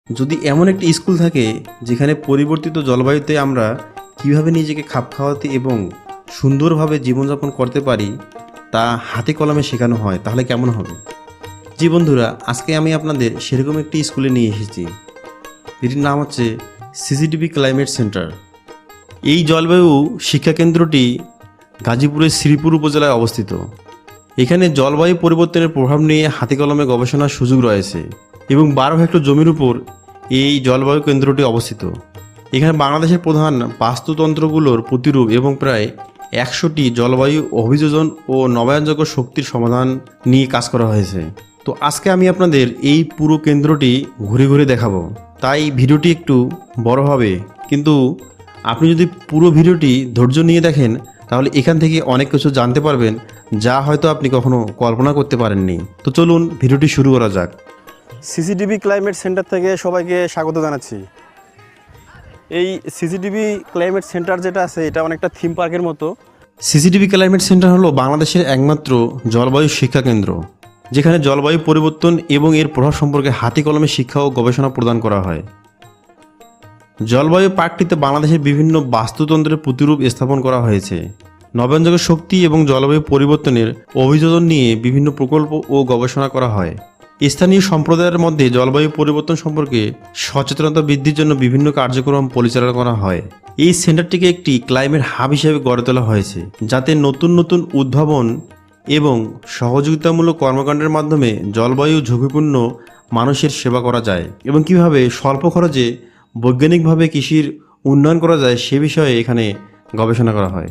যদি এমন একটি স্কুল থাকে যেখানে পরিবর্তিত জলবায়ুতে আমরা কিভাবে নিজেকে খাপ খাওয়াতে এবং সুন্দরভাবে জীবনযাপন করতে পারি তা হাতে কলমে শেখানো হয়, তাহলে কেমন হবে? জি বন্ধুরা, আজকে আমি আপনাদের সেরকম একটি স্কুলে নিয়ে এসেছি, এটির নাম হচ্ছে সিসিটিভি ক্লাইমেট সেন্টার। এই জলবায়ু শিক্ষা কেন্দ্রটি গাজীপুরের শ্রীপুর উপজেলায় অবস্থিত। এখানে জলবায়ু পরিবর্তনের প্রভাব নিয়ে হাতে কলমে গবেষণার সুযোগ রয়েছে এবং 12 হেক্টর জমির উপর এই জলবায়ু কেন্দ্রটি অবস্থিত। এখানে বাংলাদেশের প্রধান বাস্তুতন্ত্রগুলোর প্রতিরূপ এবং প্রায় 100টি জলবায়ু অভিযোজন ও নবায়নযোগ্য শক্তির সমাধান নিয়ে কাজ করা হয়েছে। তো আজকে আমি আপনাদের এই পুরো কেন্দ্রটি ঘুরে ঘুরে দেখাবো, তাই ভিডিওটি একটু বড় হবে, কিন্তু আপনি যদি পুরো ভিডিওটি ধৈর্য নিয়ে দেখেন তাহলে এখান থেকে অনেক কিছু জানতে পারবেন যা হয়তো আপনি কখনো কল্পনা করতে পারেননি। তো চলুন ভিডিওটি শুরু করা যাক। সিসিটিভি ক্লাইমেট সেন্টার থেকে সবাইকে স্বাগত জানাচ্ছি। এই সিসিটিভি ক্লাইমেট সেন্টার যেটা আছে এটা অনেকটা থিম পার্কের মতো। সিসিটিভি ক্লাইমেট সেন্টার হলো বাংলাদেশের একমাত্র জলবায়ু শিক্ষা কেন্দ্র, যেখানে জলবায়ু পরিবর্তন এবং এর প্রভাব সম্পর্কে হাতে কলমে শিক্ষা ও গবেষণা প্রদান করা হয়। জলবায়ু পার্কটিতে বাংলাদেশের বিভিন্ন বাস্তুতন্ত্রের প্রতিরূপ স্থাপন করা হয়েছে। নবায়নযোগ্য শক্তি এবং জলবায়ু পরিবর্তনের অভিযোজন নিয়ে বিভিন্ন প্রকল্প ও গবেষণা করা হয়। স্থানীয় সম্প্রদায়ের মধ্যে জলবায়ু পরিবর্তন সম্পর্কে সচেতনতা বৃদ্ধির জন্য বিভিন্ন কার্যক্রম পরিচালনা করা হয়। এই সেন্টারটিকে একটি ক্লাইমেট হাব হিসেবে গড়ে তোলা হয়েছে, যাতে নতুন নতুন উদ্ভাবন এবং সহযোগিতামূলক কর্মকাণ্ডের মাধ্যমে জলবায়ু ঝুঁকিপূর্ণ মানুষের সেবা করা যায় এবং কিভাবে স্বল্প খরচে বৈজ্ঞানিকভাবে কৃষির উন্নয়ন করা যায় সে বিষয়ে এখানে গবেষণা করা হয়।